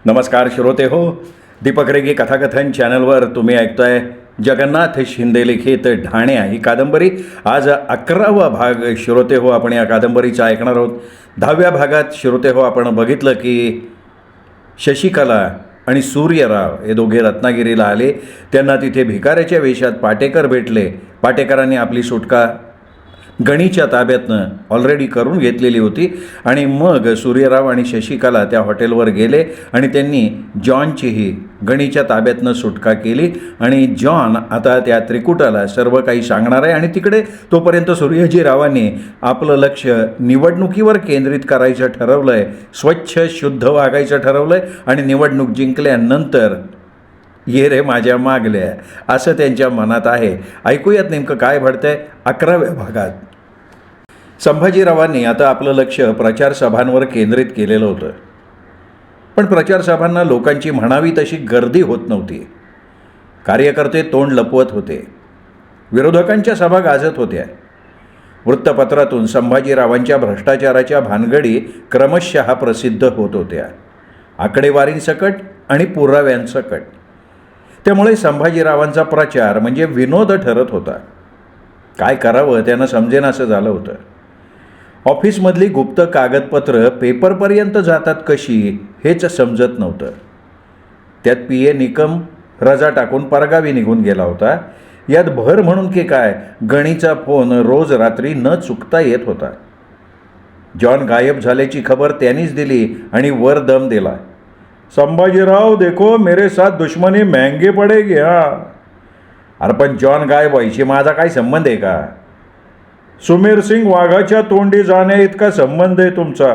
नमस्कार श्रोते हो, दीपक रेगे कथाकथन चॅनलवर तुम्ही ऐकताय जगन्नाथ शिंदे लिखित ढाण्या ही कादंबरी. आज 11वा भाग श्रोते हो आपण या कादंबरीचा ऐकणार आहोत. 10व्या भागात श्रोते हो आपण बघितलं की शशिकला आणि सूर्यराव हे दोघे रत्नागिरीला आले. त्यांना तिथे भिकाऱ्याच्या वेशात पाटेकर भेटले. पाटेकरांनी आपली सुटका गणीच्या ताब्यातनं ऑलरेडी करून घेतलेली होती आणि मग सूर्यराव आणि शशिकला त्या हॉटेलवर गेले आणि त्यांनी जॉनचीही गणीच्या ताब्यातनं सुटका केली. आणि जॉन आता त्या त्रिकुटाला सर्व काही सांगणार आहे आणि तिकडे तोपर्यंत सूर्यजीरावांनी आपलं लक्ष निवडणुकीवर केंद्रित करायचं ठरवलं आहे. स्वच्छ शुद्ध वागायचं ठरवलं आहे आणि निवडणूक जिंकल्यानंतर ये रे माझ्या मागल्या असं त्यांच्या मनात आहे. ऐकूयात नेमकं काय घडतंय 11व्या भागात. संभाजीरावांनी आता आपलं लक्ष प्रचारसभांवर केंद्रित केलेलं होतं, पण प्रचारसभांना लोकांची म्हणावी तशी गर्दी होत नव्हती. कार्यकर्ते तोंड लपवत होते. विरोधकांच्या सभा गाजत होत्या. वृत्तपत्रातून संभाजीरावांच्या भ्रष्टाचाराच्या भानगडी क्रमशः प्रसिद्ध होत होत्या, आकडेवारींसकट आणि पुराव्यांसकट. त्यामुळे संभाजीरावांचा प्रचार म्हणजे विनोद ठरत होता. काय करावं त्यानं समजेनासं झालं होतं. ऑफिसमधली गुप्त कागदपत्रं पेपरपर्यंत जातात कशी हेच समजत नव्हतं. त्यात पी.ए. निकम रजा टाकून परगावी निघून गेला होता. यात भर म्हणून की काय गणीचा फोन रोज रात्री न चुकता येत होता. जॉन गायब झाल्याची खबर त्यांनीच दिली आणि वर दम दिला. संभाजीराव देखो मेरे साथ दुश्मनी महंगी पडेगी. अरे पण जॉन गायब व्हायची माझा काय संबंध आहे का? सुमेर सिंग वाघाच्या तोंडी जाण्या इतका संबंध आहे तुमचा.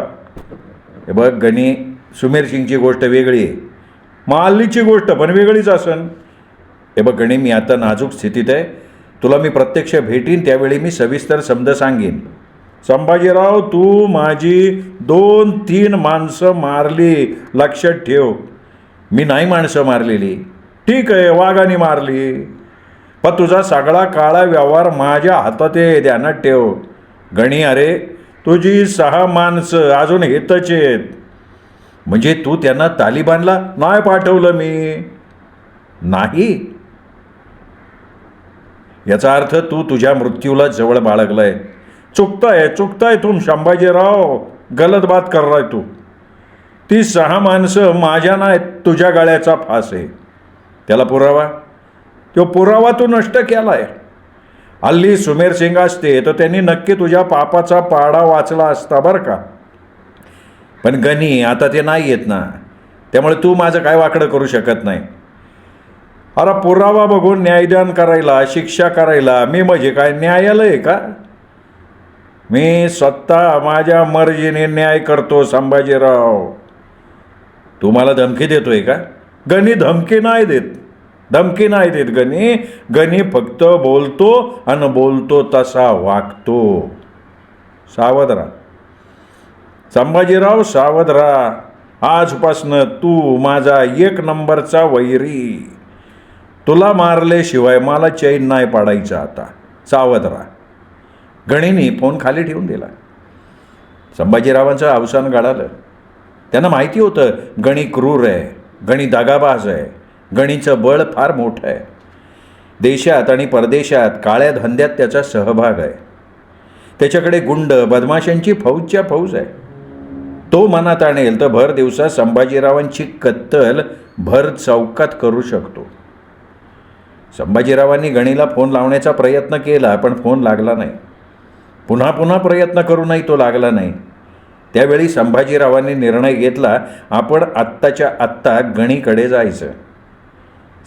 हे बघ गणी, सुमेर सिंगची गोष्ट वेगळी आहे, माल्लीची गोष्ट पण वेगळीच असन. हे बघ गणी, मी आता नाजूक स्थितीत आहे. तुला मी प्रत्यक्ष भेटीन त्यावेळी मी सविस्तर समज सांगेन. संभाजीराव तू माझी 2-3 माणसं मारली, लक्षात ठेव. मी नाही माणसं मारलेली. ठीक आहे, वाघाने मारली, पण तुझा सगळा काळा व्यवहार माझ्या हातात आहे, ध्यानात ठेव. गणी अरे तुझी 6 माणसं अजून येतच आहेत. म्हणजे तू त्यांना तालिबानला नाही पाठवलं? मी नाही. याचा अर्थ तू तुझ्या मृत्यूला जवळ बाळगलाय. चुकताय तुम संभाजीराव, गलत बात कर रहा है तू. ती 6 माणसं माझ्या नाही, तुझ्या गळ्याचा फास आहे. त्याला पुरावा? तो पुरावा तू नष्ट केलाय. हल्ली सुमेर सिंग असते तर त्यांनी नक्की तुझ्या पापाचा पाडा वाचला असता बरं का. पण गणी आता ते नाही येत ना, त्यामुळे तू माझं काय वाकडं करू शकत नाही. अरे पुरावा बघून न्यायदान करायला, शिक्षा करायला मी म्हणजे काय न्यायालय आहे का? मी स्वतः माझ्या मर्जीने न्याय करतो संभाजीराव. तू मला धमकी देतोय का? गणी धमकी नाही देत गणी. गणी फक्त बोलतो आणि बोलतो तसा वागतो. सावध राहा संभाजीराव, सावध राहा. आजपासनं तू माझा 1 नंबरचा वैरी. तुला मारल्याशिवाय मला चैन नाही पाडायचा. आता सावध राहा. गणीने फोन खाली ठेवून दिला. संभाजीरावांचं अवसान गळालं. त्यांना माहिती होतं गणी क्रूर आहे, गणी दगाबाज आहे, गणीचं बळ फार मोठं आहे. देशात आणि परदेशात काळ्या धंद्यात त्याचा सहभाग आहे. त्याच्याकडे गुंड बदमाशांची फौजच्या फौज आहे. तो मनात आणेल तर भर दिवसा संभाजीरावांची कत्तल भर चौकात करू शकतो. संभाजीरावांनी गणीला फोन लावण्याचा प्रयत्न केला पण फोन लागला नाही. पुन्हा प्रयत्न करूनही तो लागला नाही. त्यावेळी संभाजीरावांनी निर्णय घेतला, आपण आत्ताच्या आत्ता गणीकडे जायचं.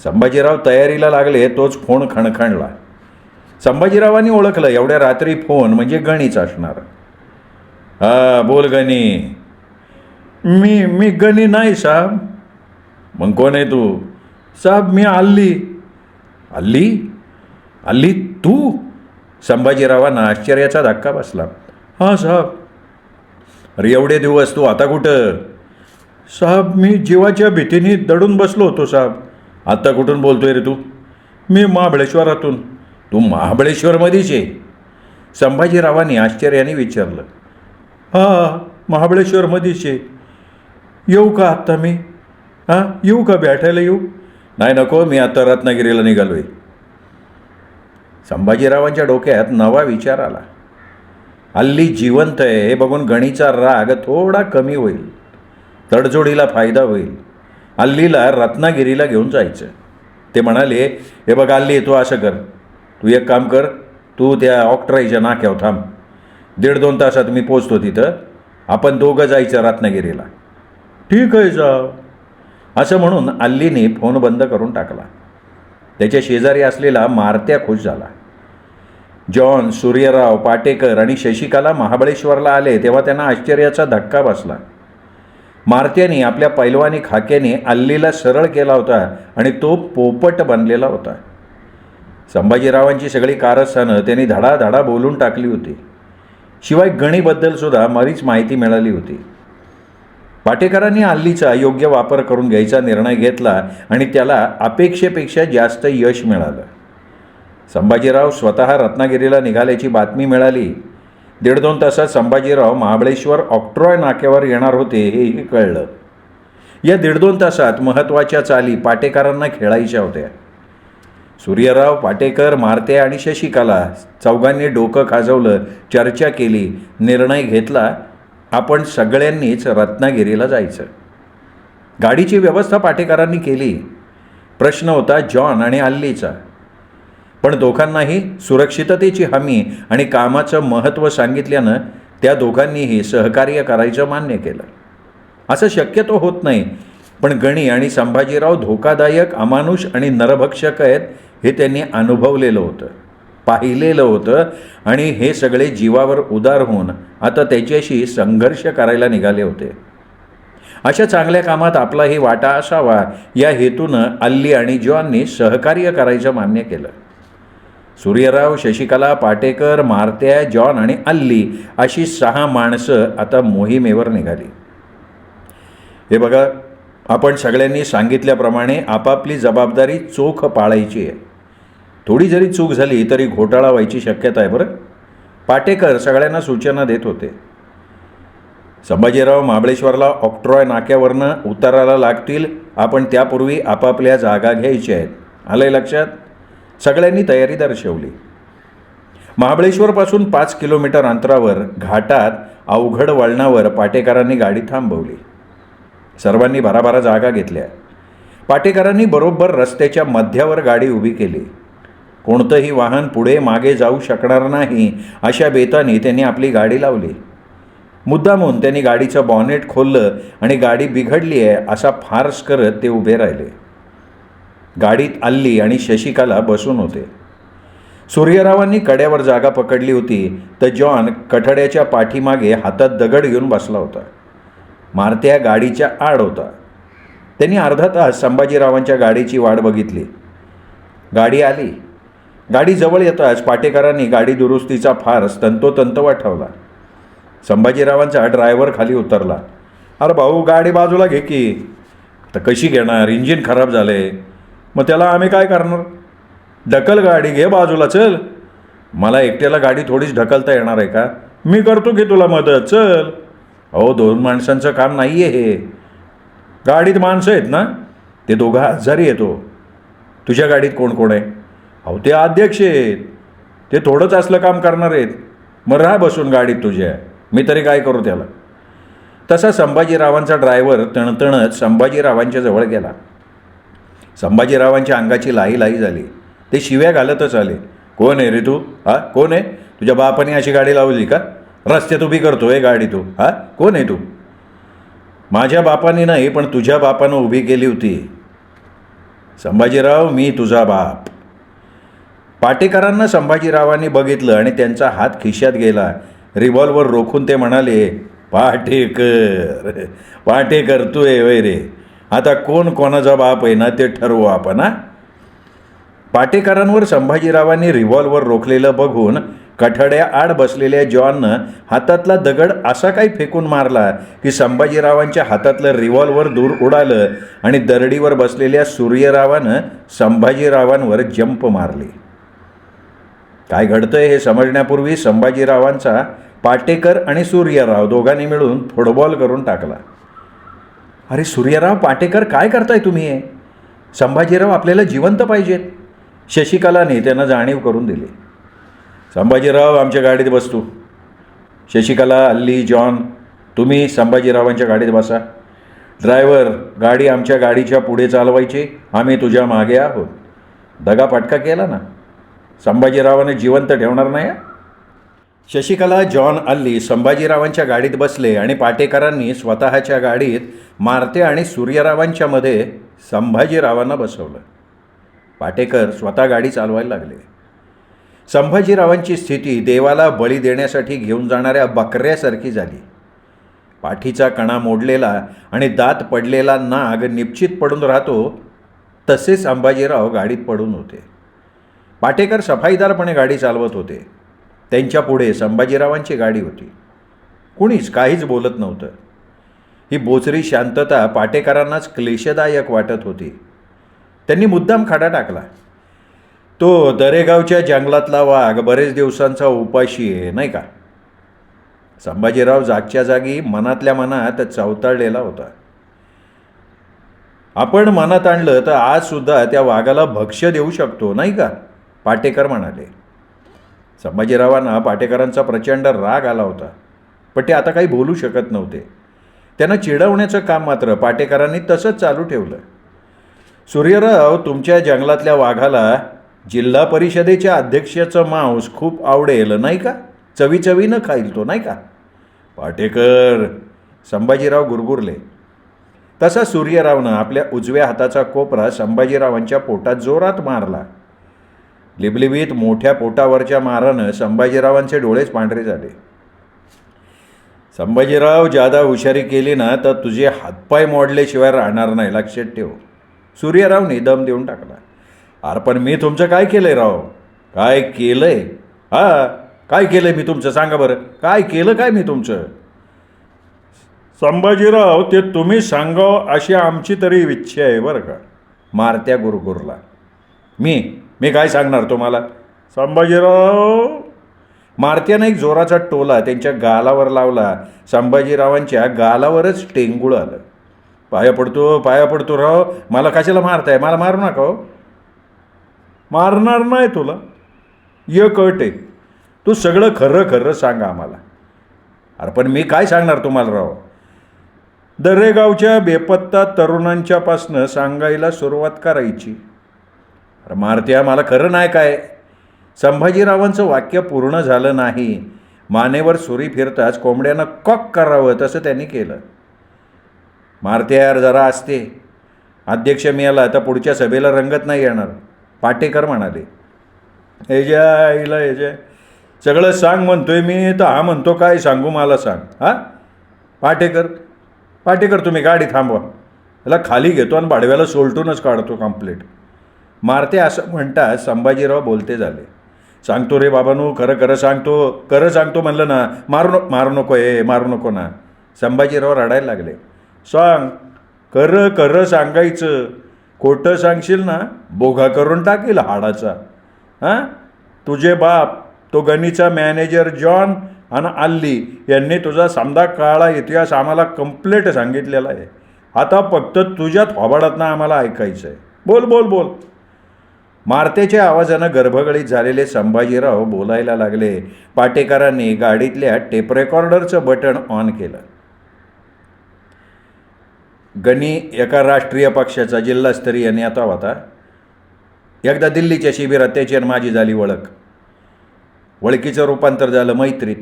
संभाजीराव तयारीला लागले तोच फोन खणखणला. संभाजीरावांनी ओळखलं एवढ्या रात्री फोन म्हणजे गणीच असणार. बोल गणी. मी गणी नाही साहेब. मग कोण आहे तू? साहेब मी अल्ली तू? संभाजीरावांना आश्चर्याचा धक्का बसला. हां साहेब. अरे एवढे दिवस तू आता कुठं? साहेब मी जीवाच्या भीतीने दडून बसलो होतो साहेब. आत्ता कुठून बोलतोय रे तू? मी महाबळेश्वरातून. तू महाबळेश्वरमध्येच आहे? संभाजीरावांनी आश्चर्याने विचारलं. हां महाबळेश्वरमध्येच आहे. येऊ का आत्ता मी? हां, येऊ का? भेटायला येऊ? नाही, नको, मी आता रत्नागिरीला निघालो आहे. संभाजीरावांच्या डोक्यात नवा विचार आला. अल्ली जिवंत आहे हे बघून गणीचा राग थोडा कमी होईल, तडजोडीला फायदा होईल. अल्लीला रत्नागिरीला घेऊन जायचं. ते म्हणाले, हे बघ अल्ली, तू असं कर, तू एक काम कर, तू त्या ऑक्ट्राईच्या नाक्यावर थांब. 1.5-2 तासात मी पोचतो तिथं. आपण दोघं जायचं रत्नागिरीला. ठीक आहे, जा. असं म्हणून अल्लीने फोन बंद करून टाकला. त्याच्या शेजारी असलेला मारत्या खुश झाला. जॉन, सूर्यराव, पाटेकर आणि शशिकाला महाबळेश्वरला आले तेव्हा त्यांना आश्चर्याचा धक्का बसला. मारत्याने आपल्या पैलवानी खाक्याने अल्लीला सरळ केला होता आणि तो पोपट बनलेला होता. संभाजीरावांची सगळी कारस्थानं त्यांनी धडाधडा बोलून टाकली होती. शिवाय गणीबद्दलसुद्धा बरीच माहिती मिळाली होती. पाटेकरांनी अल्लीचा योग्य वापर करून घ्यायचा निर्णय घेतला आणि त्याला अपेक्षेपेक्षा जास्त यश मिळालं. संभाजीराव स्वतः रत्नागिरीला निघाल्याची बातमी मिळाली. 1.5-2 तासात संभाजीराव महाबळेश्वर ऑक्ट्रॉय नाक्यावर येणार होते हेही कळलं. या 1.5-2 तासात महत्त्वाच्या चाली पाटेकरांना खेळायच्या होत्या. सूर्यराव, पाटेकर, मारत्या आणि शशिकाला चौघांनी डोकं खाजवलं, चर्चा केली, निर्णय घेतला, आपण सगळ्यांनीच रत्नागिरीला जायचं. गाडीची व्यवस्था पाटेकरांनी केली. प्रश्न होता जॉन आणि अल्लीचा. पण दोघांनाही सुरक्षिततेची हमी आणि कामाचं महत्त्व सांगितल्यानं त्या दोघांनीही सहकार्य करायचं मान्य केलं. असं शक्यतो होत नाही, पण गणी आणि संभाजीराव धोकादायक, अमानुष आणि नरभक्षक आहेत हे त्यांनी अनुभवलेलं होतं, पाहिलेलं होतं आणि हे सगळे जीवावर उदार होऊन आता त्याच्याशी संघर्ष करायला निघाले होते. अशा चांगल्या कामात आपलाही वाटा असावा या हेतूनं अल्ली आणि जॉननी सहकार्य करायचं मान्य केलं. सूर्यराव, शशिकला, पाटेकर, मारत्या, जॉन आणि अल्ली अशी 6 माणसं आता मोहिमेवर निघाली. हे बघा, आपण सगळ्यांनी सांगितल्याप्रमाणे आपापली जबाबदारी चोख पाळायची आहे. थोडी जरी चूक झाली तरी घोटाळा व्हायची शक्यता आहे बरं. पाटेकर सगळ्यांना सूचना देत होते. संभाजीराव महाबळेश्वरला ऑक्ट्रॉय नाक्यावरनं उतारायला लागतील. आपण त्यापूर्वी आपापल्या जागा घ्यायच्या आहेत. आलंय लक्षात? सगळ्यांनी तयारी दर्शवली. महाबळेश्वरपासून 5 किलोमीटर अंतरावर घाटात अवघड वळणावर पाटेकरांनी गाडी थांबवली. सर्वांनी भराभरा जागा घेतल्या. पाटेकरांनी बरोबर रस्त्याच्या मध्यावर गाडी उभी केली. कोणतंही वाहन पुढे मागे जाऊ शकणार नाही अशा बेताने त्यांनी आपली गाडी लावली. मुद्दामून त्यांनी गाडीचं बॉनेट खोललं आणि गाडी बिघडली आहे असा फार्स करत ते उभे राहिले. गाडीत अल्ली आणि शशिकाला बसून होते. सूर्यरावांनी कड्यावर जागा पकडली होती तर जॉन कठड्याच्या पाठीमागे हातात दगड घेऊन बसला होता. मारत्या गाडीच्या आड होता. त्यांनी अर्धा तास संभाजीरावांच्या गाडीची वाट बघितली. गाडी आली. गाडी जवळ येताच पाटेकरांनी गाडी दुरुस्तीचा फार्स तंतोतंत वाठवला. संभाजीरावांचा ड्रायव्हर खाली उतरला. अरे भाऊ, गाडी बाजूला घे की. तर कशी घेणार? इंजिन खराब झाले. मग त्याला आम्ही काय करणार? ढकल गाडी, घे बाजूला, चल. मला एकट्याला गाडी थोडीच ढकलता येणार आहे का? मी करतो की तुला मदत, चल. अहो, 2 माणसांचं काम नाही आहे हे. गाडीत माणसं आहेत ना, ते दोघं आजारी येतो. तुझ्या गाडीत कोण कोण आहे? अहो, ते अध्यक्ष आहेत. ते थोडंच असलं काम करणार आहेत. मग राहा बसून गाडीत तुझ्या, मी तरी काय करू त्याला? तसा संभाजीरावांचा ड्रायव्हर तणतणत संभाजीरावांच्या जवळ गेला. संभाजीरावांच्या अंगाची लाई झाली. ते शिव्या घालतच आले. कोण आहे रे तू? हा, कोण आहे? तुझ्या बापाने अशी गाडी लावली का? रस्त्यात उभी करतोय गाडी तू? हा, कोण आहे तू? माझ्या बापाने नाही, पण तुझ्या बापानं उभी केली होती. संभाजीराव, मी तुझा बाप. पाटेकरांना संभाजीरावांनी बघितलं आणि त्यांचा हात खिशात गेला. रिव्हॉल्वर रोखून ते म्हणाले, पाटेकर तू आहे वय रे. आता कोण कोणाचा बाप आहे ना ते ठरवू आपण. हा. पाटेकरांवर संभाजीरावांनी रिव्हॉल्वर रोखलेलं बघून कठड्या आड बसलेल्या जॉननं हातातला दगड असा काही फेकून मारला की संभाजीरावांच्या हातातलं रिव्हॉल्वर दूर उडालं आणि दरडीवर बसलेल्या सूर्यरावानं संभाजीरावांवर जंप मारली. काय घडतंय हे समजण्यापूर्वी संभाजीरावांचा पाटेकर आणि सूर्यराव दोघांनी मिळून फुटबॉल करून टाकला. अरे सूर्यराव पाटेकर, काय करताय तुम्ही हे? संभाजीराव आपल्याला जिवंत पाहिजेत. शशिकलाने त्यांना जाणीव करून दिली. संभाजीराव आमच्या गाडीत बसतो. शशिकला, अल्ली, जॉन, तुम्ही संभाजीरावांच्या गाडीत बसा. ड्रायव्हर, गाडी आमच्या गाडीच्या पुढे चालवायची. आम्ही तुझ्या मागे आहोत. दगा फटका केला ना, संभाजीरावाने जिवंत ठेवणार नाही. शशिकला, जॉन, अल्ली संभाजीरावांच्या गाडीत बसले आणि पाटेकरांनी स्वतःच्या गाडीत मारते आणि सूर्यरावांच्या मध्ये संभाजीरावांना बसवलं. पाटेकर स्वतः गाडी चालवायला लागले. संभाजीरावांची स्थिती देवाला बळी देण्यासाठी घेऊन जाणाऱ्या बकऱ्यासारखी झाली. पाठीचा कणा मोडलेला आणि दात पडलेला नाग निश्चित पडून राहतो तसे संभाजीराव गाडीत पडून होते. पाटेकर सफाईदारपणे गाडी चालवत होते. त्यांच्या पुढे संभाजीरावांची गाडी होती. कुणीच काहीच बोलत नव्हतं. ही बोचरी शांतता पाटेकरांनाच क्लेशदायक वाटत होती. त्यांनी मुद्दाम खडा टाकला. तो दरेगावच्या जंगलातला वाघ बरेच दिवसांचा उपाशी आहे, नाही का? संभाजीराव जागच्या जागी मनातल्या मनात चवताळलेला होता. आपण मनात आणलं तर आजसुद्धा त्या वाघाला भक्ष्य देऊ शकतो, नाही का? पाटेकर म्हणाले. संभाजीरावांना पाटेकरांचा प्रचंड राग आला होता, पण ते आता काही बोलू शकत नव्हते. त्यांना चिडवण्याचं काम मात्र पाटेकरांनी तसंच चालू ठेवलं. सूर्यराव, तुमच्या जंगलातल्या वाघाला जिल्हा परिषदेच्या अध्यक्षाचं मांस खूप आवडेल, नाही का? चवीचवीनं खाईल तो, नाही का? पाटेकर, संभाजीराव गुरगुरले. तसा सूर्यरावनं आपल्या उजव्या हाताचा कोपरा संभाजीरावांच्या पोटात जोरात मारला. लिबलिबीत मोठ्या पोटावरच्या मारानं संभाजीरावांचे डोळेच पांढरे झाले. संभाजीराव, जादा हुशारी केली ना तर तुझे हातपाय मोडल्याशिवाय राहणार नाही, लक्षात ठेव. सूर्यरावने दम देऊन टाकला. अरे पण मी तुमचं काय केलंय राव? काय केलंय? काय केलंय मी तुमचं? सांगा बरं, काय केलं काय मी तुमचं? संभाजीराव, ते तुम्ही सांगावं अशी आमची तरी इच्छा आहे बरं का. मारत्या गुरगुरला. मी काय सांगणार तुम्हाला? संभाजीराव. मारत्यानं एक जोराचा टोला त्यांच्या गालावर लावला. संभाजीरावांच्या गालावरच टेंगुळ आलं. पाया पडतो राव, मला कशाला मारताय? मला मारू नका हो. मारणार नाही तुला, ये कट आहे. तू सगळं खरं सांगा आम्हाला. अरे पण मी काय सांगणार तुम्हाला राव? दरेगावच्या बेपत्ता तरुणांच्यापासनं सांगायला सुरुवात करायची. अरे मारत्या, मला खरं नाही काय? संभाजीरावांचं वाक्य पूर्ण झालं नाही. मानेवर सुरी फिरताच कोंबड्यानं कॉक करावं तसं त्यांनी केलं. मारत्यार, जरा असते. अध्यक्ष मिळाला तर पुढच्या सभेला रंगत नाही येणार, पाटेकर म्हणाले. एजय सगळं सांग म्हणतोय मी, तर हा म्हणतो काय सांगू मला सांग. पाटेकर तुम्ही गाडी थांबवा. याला खाली घेतो आणि भाडव्याला सोलटूनच काढतो कंप्लीट. मारते असं म्हणता संभाजीराव बोलते झाले. सांगतो रे बाबांनो, खरं सांगतो म्हणलं ना. मारू नको ना. संभाजीराव रडायला लागले. सांग, खरं सांगायचं. खोटं सांगशील ना, बोघा करून टाकील हाडाचा. तुझे बाप, तो गणीचा मॅनेजर जॉन आणि अल्ली यांनी तुझा समजा काळा इतिहास आम्हाला कंप्लीट सांगितलेला आहे. आता फक्त तुझ्या थोबाडातनं आम्हाला ऐकायचं आहे. बोल. मारतेच्या आवाजानं गर्भगळीत झालेले संभाजीराव बोलायला लागले. पाटेकरांनी गाडीतल्या टेप रेकॉर्डरचं बटन ऑन केलं. गणी एका राष्ट्रीय पक्षाचा जिल्हास्तरीय नेता होता. एकदा दिल्लीच्या शिबिरात त्याची आणि माझी झाली ओळख. ओळखीचं रूपांतर झालं मैत्रीत.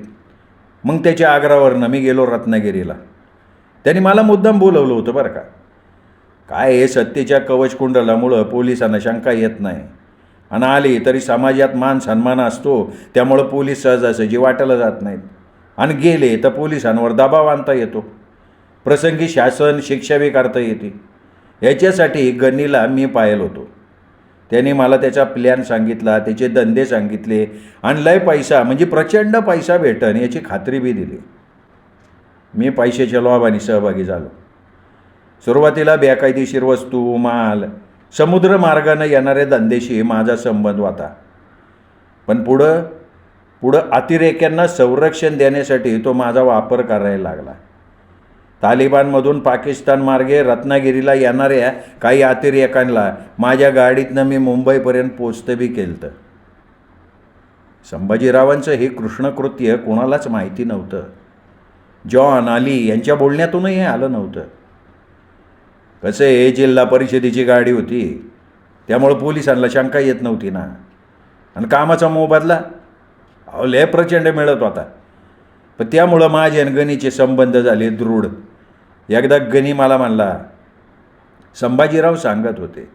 मग त्याच्या आग्रहावरनं मी गेलो रत्नागिरीला. त्यांनी मला मुद्दाम बोलवलं होतं बरं का. काय हे सत्तेच्या कवचकुंडलामुळं पोलिसांना शंका येत नाही, आणि आली तरी समाजात मान सन्मान असतो, त्यामुळं पोलीस सहजासहजी वाटायला जात नाहीत. आणि गेले तर पोलिसांवर दबाव आणता येतो. प्रसंगी शासन शिक्षा बी करता येते. याच्यासाठी गणीला मी पाहिलं होतो. त्याने मला त्याचा प्लॅन सांगितला, त्याचे धंदे सांगितले, आणि लय पैसा म्हणजे प्रचंड पैसा भेटन याची खात्री बी दिली. मी पैशाच्या लोभाने सहभागी झालो. सुरुवातीला बेकायदेशीर वस्तू, माल, समुद्रमार्गानं येणाऱ्या धंदेशी माझा संबंध होता. पण पुढं अतिरेक्यांना संरक्षण देण्यासाठी तो माझा वापर करायला लागला. तालिबानमधून पाकिस्तान मार्गे रत्नागिरीला येणाऱ्या काही अतिरेकांना माझ्या गाडीतनं मी मुंबईपर्यंत पोचतं बी केलं. संभाजीरावांचं हे कृष्णकृत्य कोणालाच माहिती नव्हतं. जॉन अली यांच्या बोलण्यातूनही हे आलं नव्हतं. कसे जिल्हा परिषदेची गाडी होती, त्यामुळं पोलिसांना शंका येत नव्हती ना. आणि कामाचा मोबदला लय प्रचंड मिळत होता. पण त्यामुळं माझे आणि गणीचे संबंध झाले दृढ. एकदा गणी मला म्हणला, संभाजीराव सांगत होते,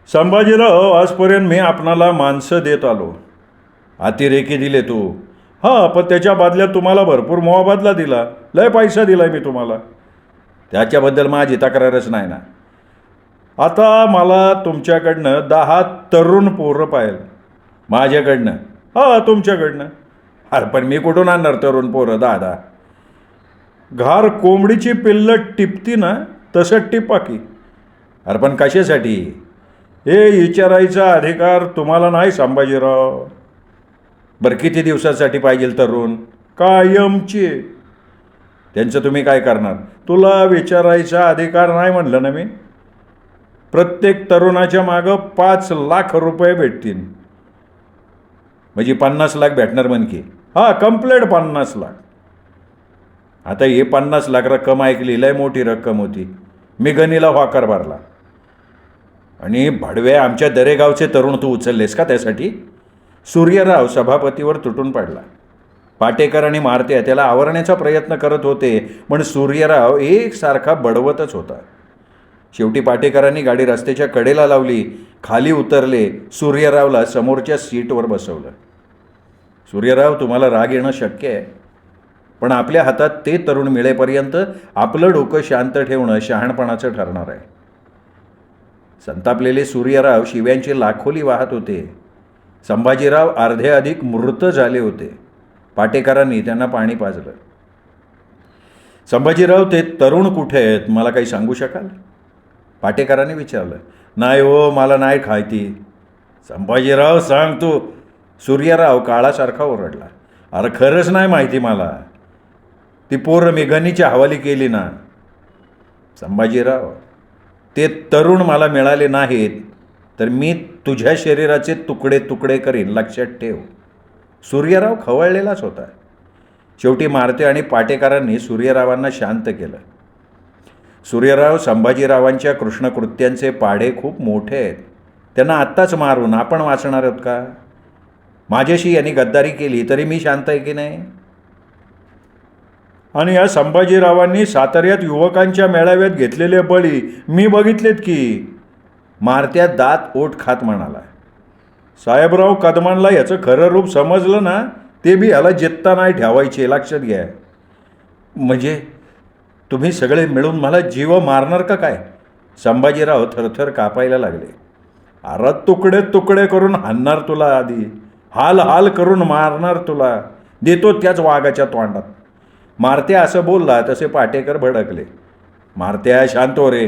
संभाजीराव, आजपर्यंत मी आपणाला माणसं देत आलो, अतिरेकी दिले तू. हां, पण त्याच्या बदल्यात तुम्हाला भरपूर मोबदला दिला, लय पैसा दिला मी तुम्हाला. त्याच्याबद्दल माझी तक्रारच नाही ना. आता मला तुमच्याकडनं 10 तरुण पोरं पाहिजे माझ्याकडनं. हां, तुमच्याकडनं. अरे पण मी कुठून आणणार तरुण पोरं 10? घार कोंबडीची पिल्लं टिपती ना, तसं टिपा की. अरे पण कशासाठी हे विचारायचा अधिकार तुम्हाला नाही संभाजीराव. बरं किती दिवसासाठी पाहिजे तरुण? कायमची. त्यांचं तुम्ही काय करणार? तुला विचारायचा अधिकार नाही म्हणलं ना मी. प्रत्येक तरुणाच्या मागं 5 लाख रुपये भेटतील. म्हणजे 50 लाख भेटणार म्हण की. हां, कंप्लेट 50 लाख. आता हे 50 लाख रक्कम ऐकली, लय मोठी रक्कम होती. मी गणीला होकार भरला. आणि भडवे आमच्या दरेगावचे तरुण तू उचललेस का त्यासाठी? सूर्यराव सभापतीवर तुटून पडला. पाटेकर आणि मारत्या त्याला आवरण्याचा प्रयत्न करत होते, पण सूर्यराव एकसारखा बडवतच होता. शेवटी पाटेकरांनी गाडी रस्त्याच्या कडेला लावली, खाली उतरले, सूर्यरावला समोरच्या सीटवर बसवलं. सूर्यराव, तुम्हाला राग येणं शक्य आहे, पण आपल्या हातात ते तरुण मिळेपर्यंत आपलं डोकं शांत ठेवणं शहाणपणाचं ठरणार आहे. संतापलेले सूर्यराव शिव्यांची लाखोली वाहत होते. संभाजीराव अर्धे अधिक मृत झाले होते. पाटेकरांनी त्यांना पाणी पाजलं. संभाजीराव, ते तरुण कुठे आहेत, मला काही सांगू शकाल? पाटेकरांनी विचारलं. नाही हो, मला नाही खायती. संभाजीराव, सांग तू. सूर्यराव काळासारखा ओरडला. अरे खरंच नाही माहिती मला. ती पोरं मी गणीच्या हवाली केली ना. संभाजीराव, ते तरुण मला मिळाले नाहीत तर मी तुझ्या शरीराचे तुकडे तुकडे करीन, लक्षात ठेव. सूर्यराव खवळलेलाच होता. शेवटी मारते आणि पाटेकरांनी सूर्यरावांना शांत केलं. सूर्यराव, संभाजीरावांच्या कृष्णकृत्यांचे पाढे खूप मोठे आहेत. त्यांना आत्ताच मारून आपण वाचणार आहोत का? माझ्याशी यांनी गद्दारी केली तरी मी शांत आहे की नाही? आणि या संभाजीरावांनी साताऱ्यात युवकांच्या मेळाव्यात घेतलेले बळी मी बघितलेत की. मारत्या दात ओठ खात म्हणाला. साहेबराव कदमांना याचं खरं रूप समजलं ना, ते बी ह्याला जित्ता नाही ठेवायचे, लक्षात घ्या. म्हणजे तुम्ही सगळे मिळून मला जीव मारणार का काय? संभाजीराव थरथर कापायला लागले. अरे तुकडे तुकडे करून हाणणार तुला, आधी हाल हाल करून मारणार तुला, देतो त्याच वाघाच्या तोंडात. मारत्या असं बोलला तसे पाटेकर भडकले. मारत्या, शांत हो रे.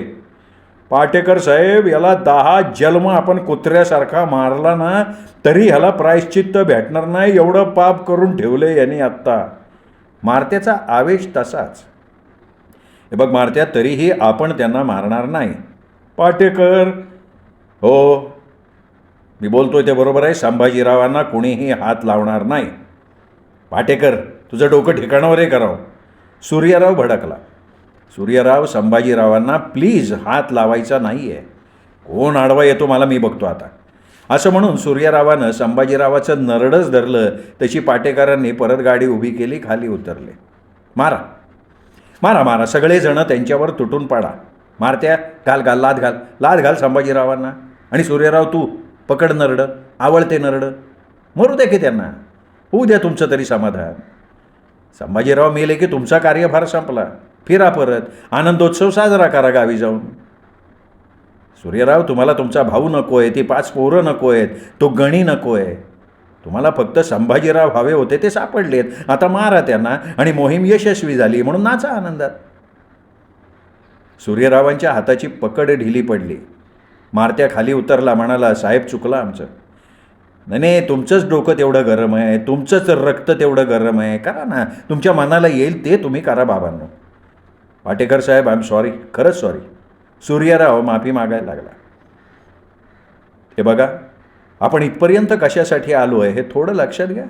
पाटेकर साहेब, याला 10 जन्म आपण कुत्र्यासारखा मारला ना तरी ह्याला प्रायश्चित्त भेटणार नाही, एवढं पाप करून ठेवले यांनी आत्ता. मारत्याचा आवेश तसाच. हे बघ मारत्या, तरीही आपण त्यांना मारणार नाही. पाटेकर, हो मी बोलतोय ते बरोबर आहे. संभाजीरावांना कोणीही हात लावणार नाही. पाटेकर, तुझं डोकं ठिकाणावर आहे करावं. सूर्यराव भडकला. सूर्यराव, संभाजीरावांना प्लीज हात लावायचा नाही आहे. कोण आडवा येतो मला मी बघतो आता. असं म्हणून सूर्यरावानं संभाजीरावाचं नरडच धरलं. तशी पाटेकरांनी परत गाडी उभी केली, खाली उतरले. मारा मारा मारा, सगळेजणं त्यांच्यावर तुटून पडा. मारत्या, घाल घाल, लाद घाल संभाजीरावांना. आणि सूर्यराव, तू पकड नरडं, आवळते नरडं, मरू दे की त्यांना, होऊ द्या तुमचं तरी समाधान. संभाजीराव मेले की तुमचा कार्यभार संपला. फिरा परत, आनंदोत्सव साजरा करा गावी जाऊन. सूर्यराव, तुम्हाला तुमचा भाऊ नको आहे, ती 5 पोरं नको आहेत, तो गणी नको आहे. तुम्हाला फक्त संभाजीराव हवे होते, ते सापडलेत. आता मारा त्यांना आणि मोहीम यशस्वी झाली म्हणून नाचा आनंदात. सूर्यरावांच्या हाताची पकड ढिली पडली. मारत्या खाली उतरला, म्हणाला, साहेब चुकलं आमचं. नाही, तुमचंच डोकं तेवढं गरम आहे, तुमचंच रक्त तेवढं गरम आहे. करा ना, तुमच्या मनाला येईल ते तुम्ही करा बाबांनो. पाटेकर साहेब, आय एम सॉरी, खरंच सॉरी. सूर्यराव माफी मागायला लागला. हे बघा, आपण इथपर्यंत कशासाठी आलो आहे हे थोडं लक्षात घ्या.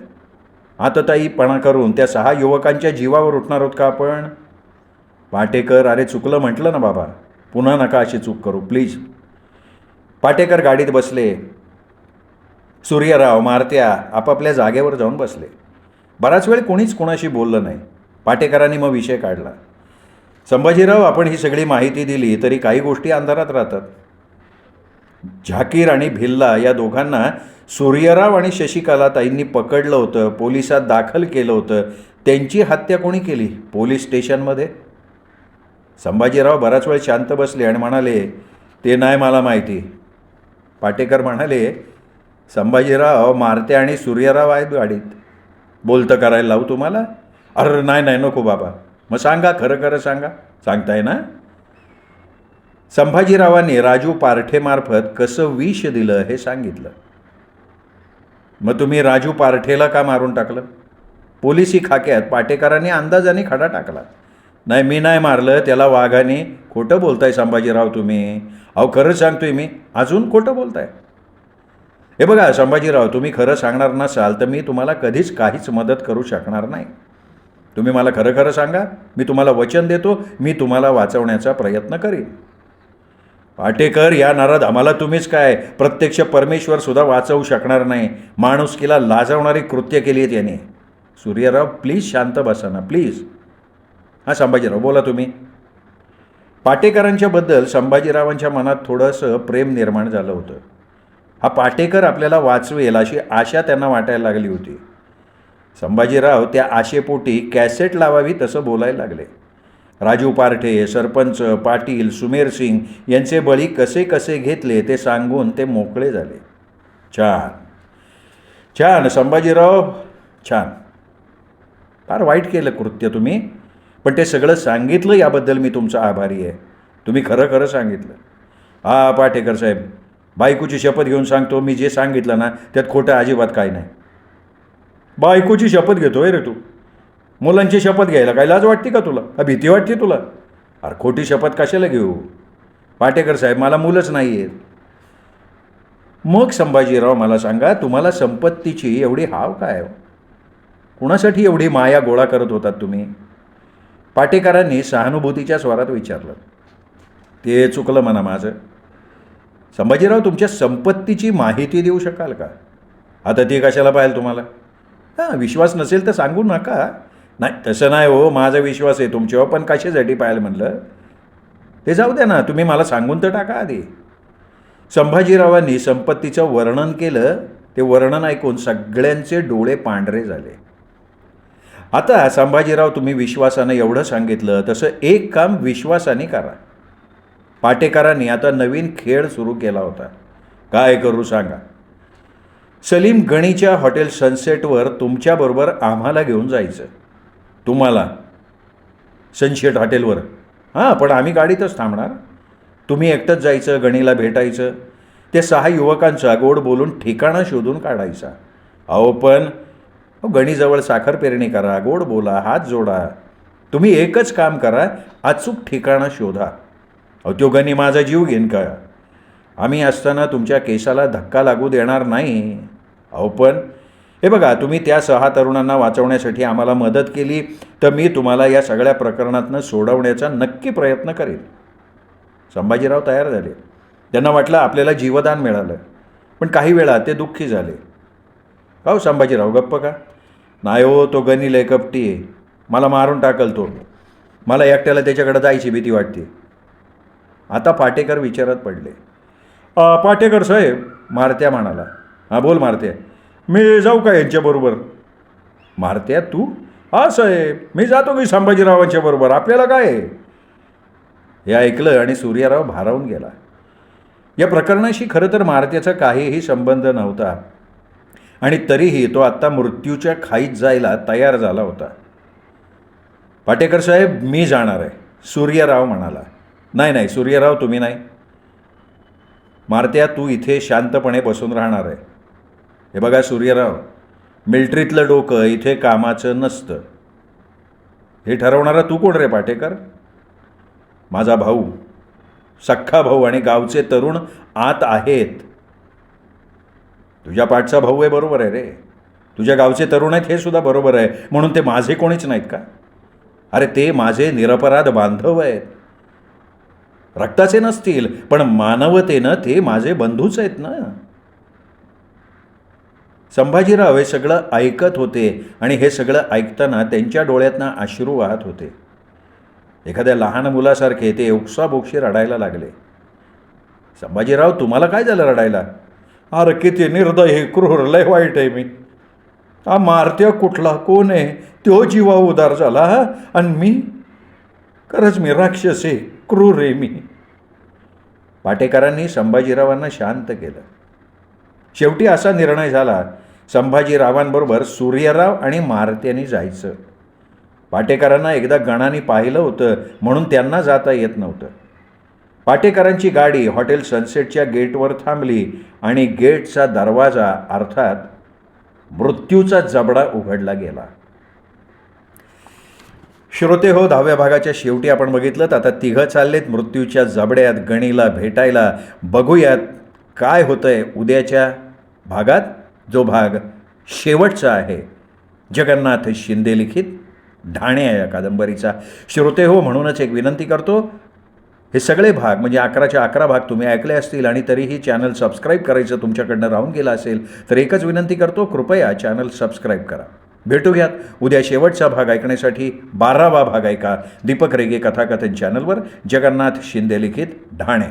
आतताईपणा करून त्या 6 युवकांच्या जीवावर उठणार आहोत का आपण? पाटेकर, अरे चुकलं म्हटलं ना बाबा, पुन्हा नका अशी चूक करू प्लीज. पाटेकर गाडीत बसले. सूर्यराव, मारत्या आपापल्या जागेवर जाऊन बसले. बराच वेळ कोणीच कोणाशी बोललं नाही. पाटेकरांनी मग विषय काढला. संभाजीराव, आपण ही सगळी माहिती दिली तरी काही गोष्टी अंधारात राहतात. झाकीर आणि भिल्ला या दोघांना सूर्यराव आणि शशिकलाताईंनी पकडलं होतं, पोलिसात दाखल केलं होतं. त्यांची हत्या कोणी केली? पोलीस स्टेशनमध्ये. संभाजीराव बराच वेळ शांत बसले आणि म्हणाले, ते नाही मला माहिती. पाटेकर म्हणाले, संभाजीराव, मारते आणि सूर्यराव आहेत गाडीत. बोलतं करायला लावू तुम्हाला? अरे नाही नाही, नको बाबा. मग सांगा, खरं खरं सांगा. सांगताय ना? संभाजीरावांनी राजू पारठेमार्फत कसं विष दिलं हे सांगितलं. मग तुम्ही राजू पारठेला का मारून टाकलं? पोलिसी खाक्यात पाटेकरांनी अंदाजाने खडा टाकला. नाही, मी नाही मारलं त्याला वाघाने. खोटं बोलताय संभाजीराव तुम्ही. अहो खरंच सांगतोय मी. अजून खोटं बोलताय? हे बघा संभाजीराव, तुम्ही खरं सांगणार नसाल तर मी तुम्हाला कधीच काहीच मदत करू शकणार नाही. तुम्ही मला खरं खरं सांगा. मी तुम्हाला वचन देतो, मी तुम्हाला वाचवण्याचा प्रयत्न करीन. पाटेकर, या नाराज आम्हाला तुम्हीच काय, प्रत्यक्ष परमेश्वरसुद्धा वाचवू शकणार नाही. माणुसकीला लाजवणारी कृत्य केली आहेत याने. सूर्यराव, प्लीज शांत बसा ना प्लीज. हां संभाजीराव, बोला तुम्ही. पाटेकरांच्याबद्दल संभाजीरावांच्या मनात थोडंसं प्रेम निर्माण झालं होतं. हा पाटेकर आपल्याला वाचवेल अशी आशा त्यांना वाटायला लागली होती. संभाजीराव त्या आशेपोटी कॅसेट लावावी तसं बोलायला लागले. राजू पारठे, सरपंच, पाटील, सुमेर सिंग यांचे बळी कसे कसे घेतले ते सांगून ते मोकळे झाले. छान छान संभाजीराव, छान. फार वाईट केलं कृत्य तुम्ही, पण ते सगळं सांगितलं याबद्दल मी तुमचा आभारी आहे. तुम्ही खरं खरं सांगितलं. हा पाटेकर साहेब, बायकोची शपथ घेऊन सांगतो, मी जे सांगितलं ना त्यात खोटं अजिबात काही नाही. बायकोची शपथ घेतोय रे तू? मुलांची शपथ घ्यायला काय लाज वाटते का तुला? का भीती वाटते तुला? अरे खोटी शपथ कशाला घेऊ? पाटेकर साहेब, मला मुलंच नाही आहेत. मग संभाजीराव मला सांगा, तुम्हाला संपत्तीची एवढी हाव काय? कुणासाठी एवढी माया गोळा करत होतात तुम्ही? पाटेकरांनी सहानुभूतीच्या स्वरात विचारलं. ते चुकलं म्हणा माझं. संभाजीराव, तुमच्या संपत्तीची माहिती देऊ शकाल का? आता ती कशाला पाहिजे तुम्हाला? हां, विश्वास नसेल तर सांगू नका. नाही तसं नाही हो, माझा विश्वास आहे तुमच्यावर, पण कशासाठी पाहिलं म्हणलं? ते जाऊ द्या ना, तुम्ही मला सांगून तर टाका आधी. संभाजीरावांनी संपत्तीचं वर्णन केलं. ते वर्णन ऐकून सगळ्यांचे डोळे पांढरे झाले. आता संभाजीराव, तुम्ही विश्वासानं एवढं सांगितलं, तसं एक काम विश्वासाने करा. पाटेकरांनी आता नवीन खेळ सुरू केला होता. काय करू सांगा? सलीम गणीच्या हॉटेल सनसेटवर तुमच्याबरोबर आम्हाला घेऊन जायचं. तुम्हाला? सनसेट हॉटेलवर? हां, पण आम्ही गाडीतच थांबणार. तुम्ही एकटंच जायचं, गणीला भेटायचं. ते 6 युवकांचा गोड बोलून ठिकाणं शोधून काढायचा. अहो पण गणीजवळ साखर पेरणी करा, गोड बोला, हात जोडा. तुम्ही एकच काम करा, अचूक ठिकाणं शोधा. अहो तो गणी माझा जीव घेईन का? आम्ही असताना तुमच्या केसाला धक्का लागू देणार नाही. अहो पण हे बघा, तुम्ही त्या 6 तरुणांना वाचवण्यासाठी आम्हाला मदत केली तर मी तुम्हाला या सगळ्या प्रकरणातनं सोडवण्याचा नक्की प्रयत्न करेन. संभाजीराव तयार झाले. त्यांना वाटलं आपल्याला जीवदान मिळालं, पण काही वेळा ते दुःखी झाले. हो संभाजीराव, गप्प का? नाही हो, तो गणी लय कपटी आहे. मला मारून टाकल तो. मला एकट्याला त्याच्याकडे जायची भीती वाटते. आता पाटेकर विचारात पडले. पाटेकर साहेब, मारत्या म्हणाला. हां बोल मारत्या. मी जाऊ का यांच्याबरोबर? मारत्या, तू? हा साहेब, मी जातो की संभाजीरावांच्या बरोबर, आपल्याला काय आहे? हे ऐकलं आणि सूर्यराव भारावून गेला. या प्रकरणाशी खरं तर मारत्याचा काहीही संबंध नव्हता आणि तरीही तो आत्ता मृत्यूच्या खाईत जायला तयार झाला होता. पाटेकर साहेब, मी जाणार आहे, सूर्यराव म्हणाला. नाही नाही सूर्यराव, तुम्ही नाही. मारत्या, तू इथे शांतपणे बसून राहणार आहे. हे बघा सूर्यराव, मिलिटरीतलं डोकं इथे कामाचं नसतं. हे ठरवणारा तू कोण रे पाटेकर? माझा भाऊ, सख्खा भाऊ आणि गावचे तरुण आत आहेत. तुझ्या पाठचा भाऊ आहे, बरोबर आहे रे. तुझ्या गावचे तरुण आहेत हे सुद्धा बरोबर आहे. म्हणून ते माझे कोणीच नाहीत का? अरे ते माझे निरपराध बांधव आहेत. रक्ताचे नसतील पण मानवतेनं ते माझे बंधूच आहेत ना. संभाजीराव हे सगळं ऐकत होते आणि हे सगळं ऐकताना त्यांच्या डोळ्यातनं अश्रू वाहत होते. एखाद्या लहान मुलासारखे ते ओक्साबोक्षी रडायला लागले. संभाजीराव, तुम्हाला काय झालं रडायला? अरे किती निर्दयी, क्रूर, लय वाईट आहे मी. हा मारत्या कुठला, कोण आहे? तो जीवा उदार झाला आणि मी, खरंच मी राक्षस आहे, क्रूर आहे मी. पाटेकरांनी संभाजीरावांना शांत केलं. शेवटी असा निर्णय झाला, संभाजीरावांबरोबर सूर्यराव आणि मारत्यांनी जायचं. पाटेकरांना एकदा गणाने पाहिलं होतं म्हणून त्यांना जाता येत नव्हतं. पाटेकरांची गाडी हॉटेल सनसेटच्या गेटवर थांबली आणि गेटचा दरवाजा अर्थात मृत्यूचा जबडा उघडला गेला. श्रोते हो, 10व्या भागाच्या शेवटी आपण बघितलं. आता तिघं चाललेत मृत्यूच्या जबड्यात गणीला भेटायला. बघूयात काय होतंय उद्याच्या भागात, जो भाग शेवटचा आहे, जगन्नाथ शिंदे लिखित ढाणे या कादंबरीचा. श्रोते हो, म्हणूनच एक विनंती करतो, हे सगळे भाग म्हणजे 11च्या 11 भाग तुम्ही ऐकले असतील आणि तरीही चॅनल सबस्क्राईब करायचं तुमच्याकडनं राहून गेलं असेल तर एकच विनंती करतो, कृपया चॅनल सबस्क्राईब करा. भेटूयात उद्या शेवटचा भाग ऐकण्यासाठी. 12वा भाग ऐका दीपक रेगे कथाकथन चॅनलवर, जगन्नाथ शिंदे लिखित ढाण्या.